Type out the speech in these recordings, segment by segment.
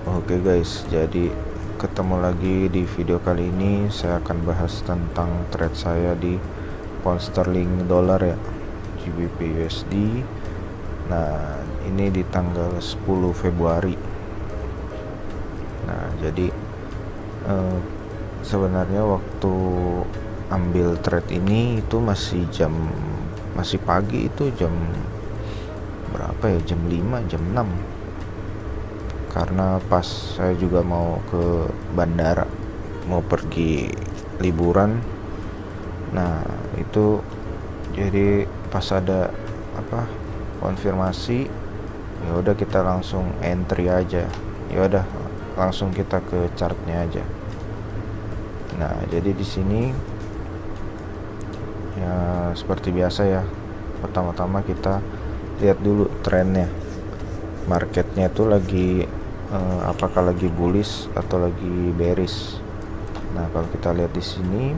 Oke guys, jadi ketemu lagi di video kali ini. Saya akan bahas tentang trade saya di pound sterling dolar ya, GBP USD. Nah, ini di tanggal 10 Februari. Nah, jadi sebenarnya waktu ambil trade ini itu masih pagi, itu jam berapa ya, jam 5, jam 6, karena pas saya juga mau ke bandara, mau pergi liburan. Nah, itu jadi pas ada konfirmasi, ya udah kita langsung entry aja. Ya udah langsung kita ke chartnya aja. Nah, jadi di sini ya seperti biasa ya, pertama-tama kita lihat dulu trennya, marketnya itu lagi apakah lagi bullish atau lagi bearish. Nah, kalau kita lihat di sini,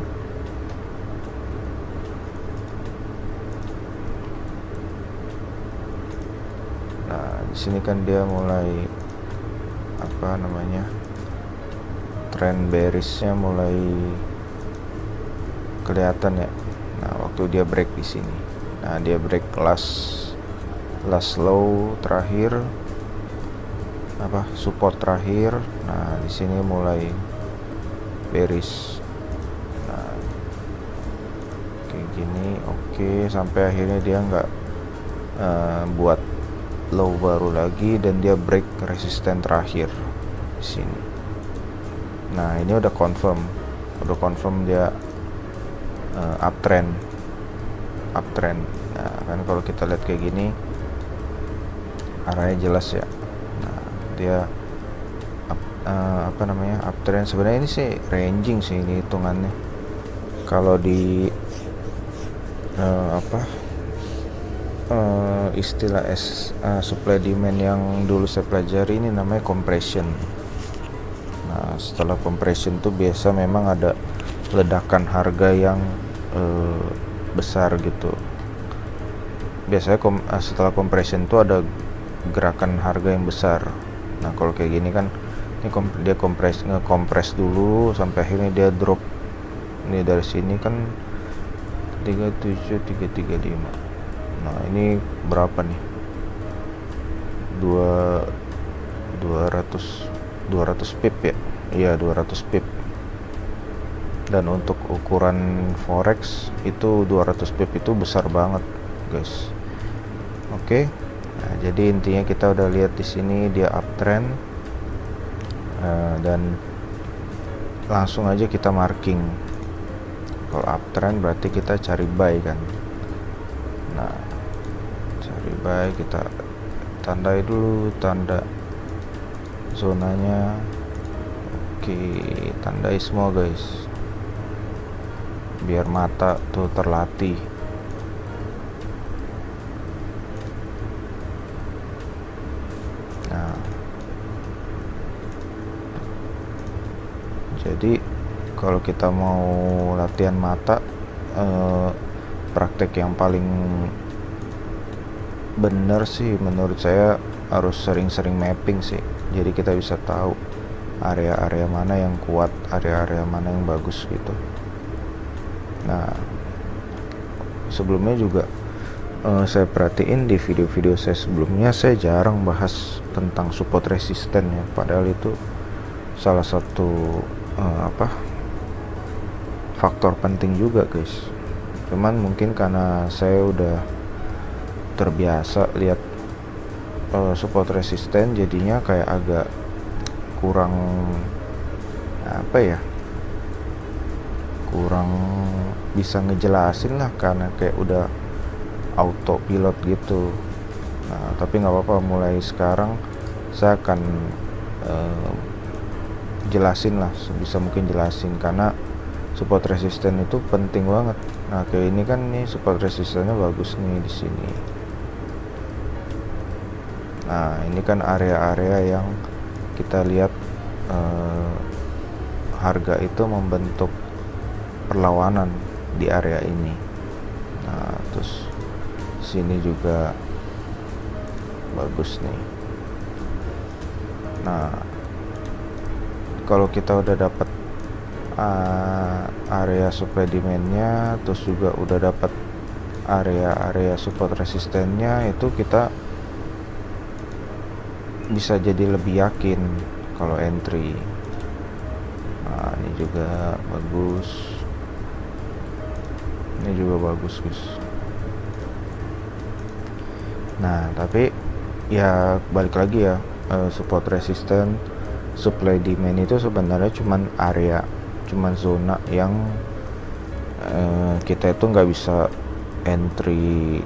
nah di sini kan dia mulai trend bearishnya mulai kelihatan ya. Nah, waktu dia break di sini, nah dia break last low terakhir, support terakhir. Nah, di sini mulai bearish. Nah, kayak gini, oke, sampai akhirnya dia nggak buat low baru lagi dan dia break resisten terakhir di sini. Nah, ini udah confirm dia uptrend. Nah, kan kalau kita lihat kayak gini arahnya jelas ya. Nah, dia uptrend. Sebenarnya ini sih ranging sih, ini hitungannya. Kalau di istilah supply demand yang dulu saya pelajari, ini namanya compression. Nah, setelah compression tuh biasa memang ada ledakan harga yang besar gitu. Biasanya setelah compression tuh ada gerakan harga yang besar. Nah, kalau kayak gini kan ini dia nge-compress dulu sampai akhirnya dia drop. Ini dari sini kan 37335. Nah, ini berapa nih? 200 pip ya? Iya, 200 pip. Dan untuk ukuran forex itu 200 pip itu besar banget, guys. Oke. Nah, jadi intinya kita udah lihat di sini dia uptrend, dan langsung aja kita marking. Kalau uptrend berarti kita cari buy kan. Nah, cari buy, kita tandai dulu tanda zonanya. Oke, tandai semua guys, biar mata tuh terlatih. Nah, jadi kalau kita mau latihan mata, praktek yang paling bener sih menurut saya harus sering-sering mapping sih. Jadi kita bisa tahu area-area mana yang kuat, area-area mana yang bagus gitu. Nah, sebelumnya juga saya perhatiin di video-video saya sebelumnya, saya jarang bahas tentang support resisten ya, padahal itu salah satu faktor penting juga guys. Cuman mungkin karena saya udah terbiasa lihat support resisten, jadinya kayak agak kurang bisa ngejelasin lah, karena kayak udah autopilot gitu. Nah, tapi nggak apa-apa, mulai sekarang saya akan jelasin lah, sebisa mungkin jelasin, karena support resisten itu penting banget. Nah, kayak ini kan nih support resistennya bagus nih di sini. Nah, ini kan area-area yang kita lihat harga itu membentuk perlawanan di area ini. Nah, terus sini juga bagus nih. Nah, kalau kita udah dapat area supply demandnya, terus juga udah dapat area support resistennya, itu kita bisa jadi lebih yakin kalau entry. Nah, ini juga bagus, ini juga bagus guys. Nah tapi ya balik lagi ya, support resisten, supply demand itu sebenarnya cuman zona yang kita itu nggak bisa entry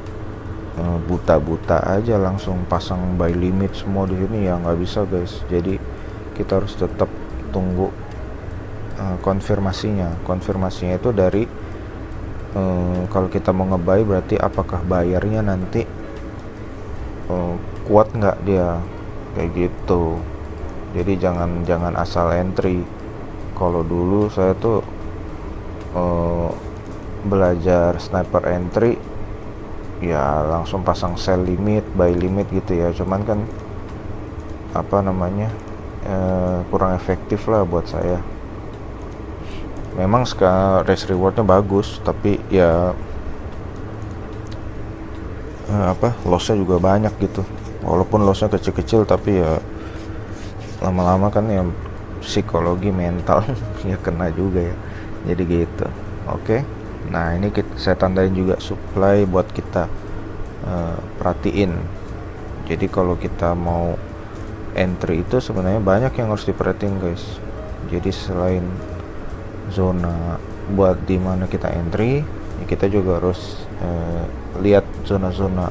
buta-buta aja langsung pasang buy limit semua di sini, ya nggak bisa guys. Jadi kita harus tetap tunggu konfirmasinya itu dari kalau kita mau nge-buy berarti apakah bayarnya nanti kuat nggak dia, kayak gitu. Jadi jangan asal entry. Kalau dulu saya tuh belajar sniper entry ya langsung pasang sell limit, buy limit gitu ya, cuman kan kurang efektif lah buat saya. Memang sekarang risk rewardnya bagus, tapi ya lossnya juga banyak gitu. Walaupun lossnya kecil-kecil, tapi ya lama-lama kan ya psikologi mental ya kena juga ya, jadi gitu. Oke. Nah ini saya tandain juga supply buat kita perhatiin. Jadi kalau kita mau entry itu sebenarnya banyak yang harus diperhatiin guys. Jadi selain zona buat dimana kita entry, ya kita juga harus lihat zona-zona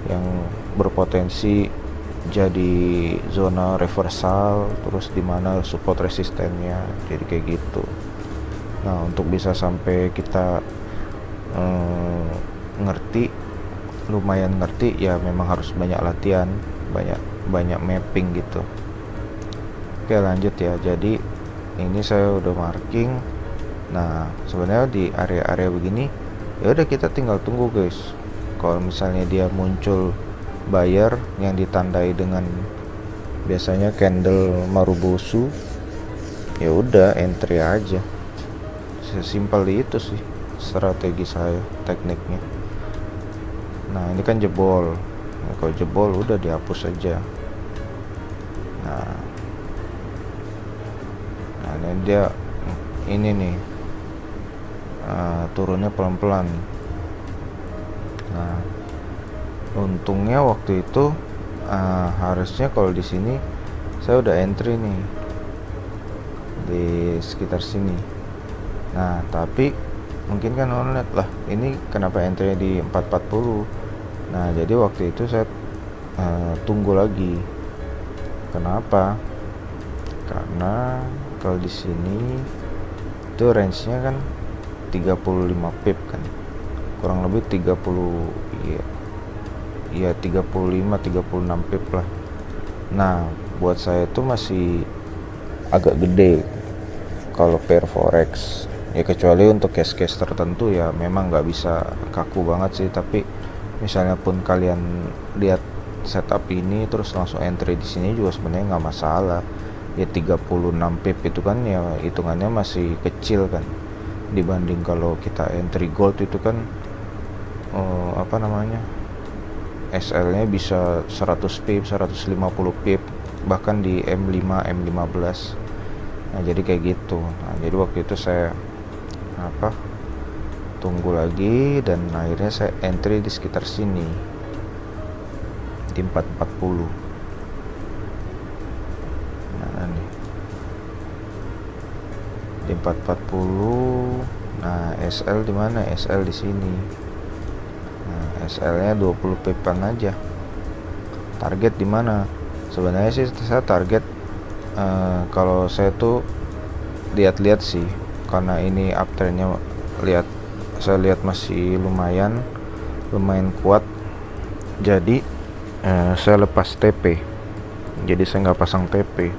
yang berpotensi jadi zona reversal, terus dimana support resistennya, jadi kayak gitu. Nah untuk bisa sampai kita lumayan ngerti ya memang harus banyak latihan, banyak mapping gitu. Oke lanjut ya. Jadi ini saya udah marking. Nah sebenarnya di area-area begini ya udah kita tinggal tunggu guys. Kalau misalnya dia muncul buyer yang ditandai dengan biasanya candle Marubosu, ya udah entry aja. Sesimpel itu sih strategi saya, tekniknya. Nah ini kan jebol. Nah, kalau jebol udah dihapus aja. Nah ini dia, ini nih turunnya pelan-pelan. Nah untungnya waktu itu harusnya kalau di sini saya udah entry nih di sekitar sini. Nah tapi mungkin kan orang lihat lah ini kenapa entry di 440. Nah jadi waktu itu saya tunggu lagi. Kenapa? Karena kalau di sini itu range-nya kan 35 pip kan, kurang lebih 30 ya 35-36 pip lah. Nah buat saya itu masih agak gede kalau pair forex ya, kecuali untuk case-case tertentu ya memang nggak bisa kaku banget sih. Tapi misalnya pun kalian lihat setup ini terus langsung entry di sini juga sebenarnya nggak masalah ya. 36 pip itu kan ya hitungannya masih kecil kan dibanding kalau kita entry gold itu kan SL-nya bisa 100 pip, 150 pip, bahkan di M5, M15. Nah jadi kayak gitu. Nah jadi waktu itu saya tunggu lagi dan akhirnya saya entry di sekitar sini di 440. Nah nih di 440. Nah SL di mana? SL di sini. Nah SL-nya 20 pipan aja. Target di mana? Sebenarnya sih saya target kalau saya tuh lihat-lihat sih, karena ini uptrendnya saya lihat masih lumayan kuat. Jadi saya lepas TP. Jadi saya nggak pasang TP.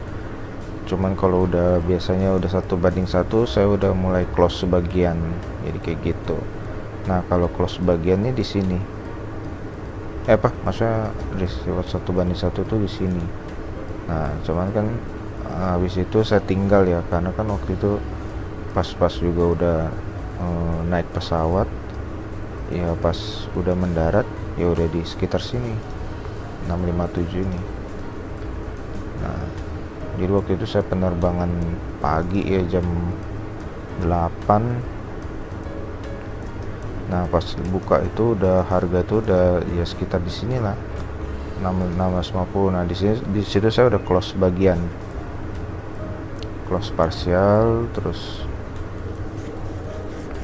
Cuman kalau udah biasanya udah 1:1 saya udah mulai close sebagian. Jadi kayak gitu. Nah kalau close bagiannya di sini. Maksudnya lewat 1:1 tuh di sini. Nah cuman kan habis itu saya tinggal ya, karena kan waktu itu pas-pas juga udah naik pesawat ya, pas udah mendarat ya udah di sekitar sini 657 ini. Nah jadi waktu itu saya penerbangan pagi ya, jam 8. Nah pas buka itu udah harga tuh udah ya sekitar di sini lah 650. Nah di situ saya udah close bagian, close parsial, terus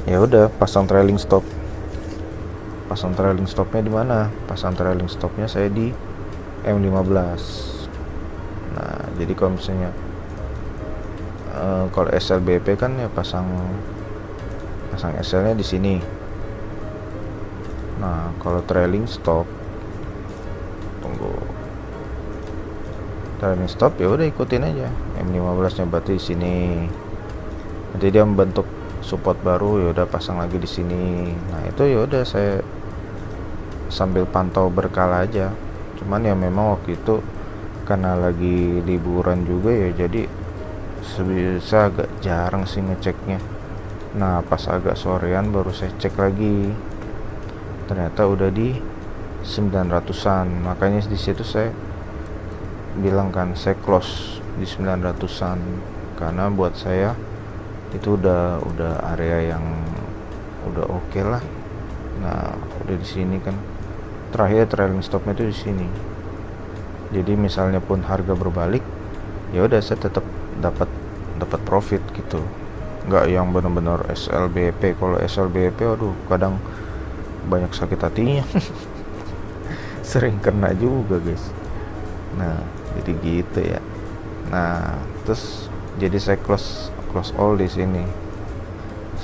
ya udah pasang trailing stop. Pasang trailing stopnya di mana? Pasang trailing stopnya saya di M15. Nah jadi kalau misalnya kalau SLBP kan ya pasang SL nya di sini. Nah kalau trailing stop, tunggu, trailing stop ya udah ikutin aja M15 nya berarti di sini. Nanti dia membentuk support baru, ya udah pasang lagi di sini. Nah itu ya udah saya sambil pantau berkala aja. Cuman ya memang waktu itu karena lagi liburan juga ya, jadi sebisa agak jarang sih ngeceknya. Nah pas agak sorean baru saya cek lagi, ternyata udah di 900-an. Makanya di situ saya bilang kan saya close di 900-an, karena buat saya itu udah area yang udah oke lah. Nah udah di sini kan, terakhir trailing stopnya itu di sini. Jadi misalnya pun harga berbalik, ya udah saya tetap dapat profit gitu. Nggak yang benar-benar SLBP. Kalau SLBP aduh kadang banyak sakit hatinya. Sering kena juga guys. Nah jadi gitu ya. Nah terus jadi saya close all di sini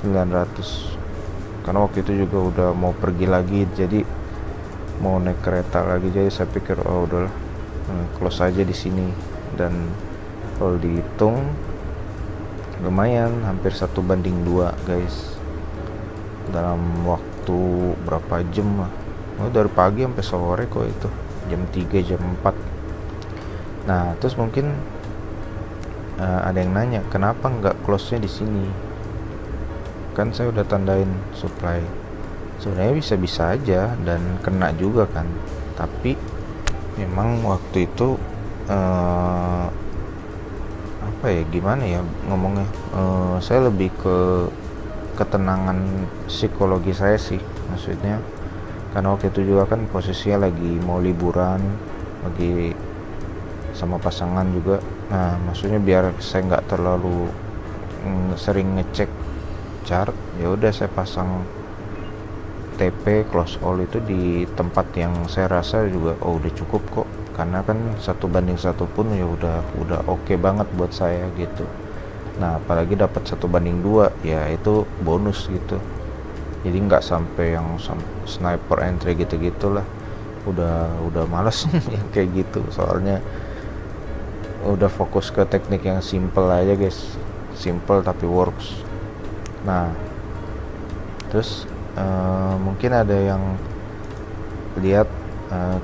900, karena waktu itu juga udah mau pergi lagi, jadi mau naik kereta lagi. Jadi saya pikir oh udahlah, close aja di sini. Dan kalau dihitung lumayan, hampir 1:2 guys, dalam waktu berapa jam lah. Dari pagi sampai sore kok, itu jam 3 jam 4. Nah terus mungkin ada yang nanya kenapa nggak close nya di sini, kan saya udah tandain supply. Sebenarnya bisa-bisa aja dan kena juga kan, tapi memang waktu itu apa ya, gimana ya ngomongnya, saya lebih ke ketenangan psikologi saya sih, maksudnya karena waktu itu juga kan posisinya lagi mau liburan, lagi sama pasangan juga. Nah maksudnya biar saya nggak terlalu sering ngecek chart, ya udah saya pasang TP close all itu di tempat yang saya rasa juga udah cukup kok, karena kan 1:1 pun ya udah oke banget buat saya gitu. Nah apalagi dapat 1:2 ya itu bonus gitu, jadi nggak sampai yang sniper entry gitu-gitulah. Udah malas yang kayak gitu, soalnya udah fokus ke teknik yang simple aja guys, simple tapi works. Nah terus mungkin ada yang lihat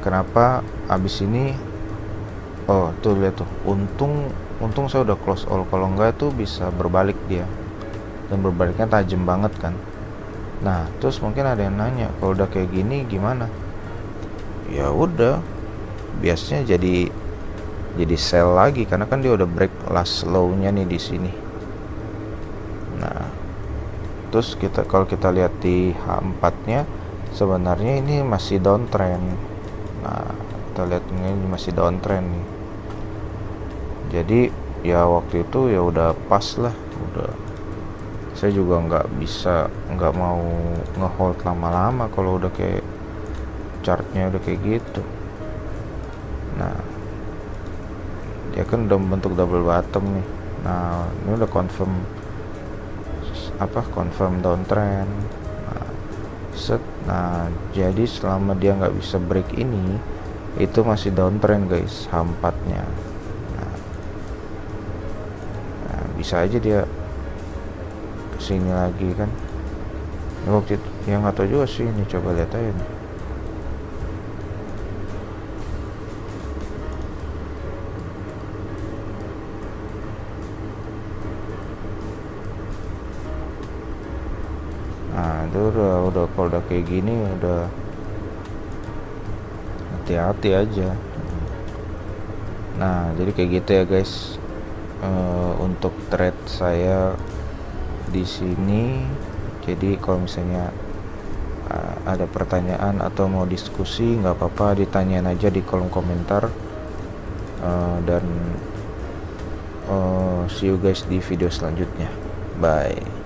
kenapa abis ini, tuh lihat tuh, untung saya udah close all, kalau enggak tuh bisa berbalik dia, dan berbaliknya tajam banget kan. Nah terus mungkin ada yang nanya kalau udah kayak gini gimana. Ya udah, biasanya jadi sell lagi, karena kan dia udah break last low-nya nih di sini. Nah terus kalau kita lihat di H4-nya sebenarnya ini masih downtrend. Nah kita lihat ini masih downtrend nih. Jadi ya waktu itu ya udah pas lah, udah saya juga nggak mau ngehold lama-lama kalau udah kayak chartnya udah kayak gitu. Nah dia kan udah membentuk double bottom nih. Nah ini udah confirm downtrend. Nah jadi selama dia nggak bisa break ini, itu masih downtrend guys H4 nya. Nah bisa aja dia kesini lagi kan. Waktu itu yang nggak tahu juga sih, ini coba lihat aja nih. itu udah kalau udah kayak gini udah hati-hati aja. Nah jadi kayak gitu ya guys. Untuk thread saya di sini. Jadi kalau misalnya ada pertanyaan atau mau diskusi, nggak apa-apa, ditanyain aja di kolom komentar. Dan see you guys di video selanjutnya. Bye.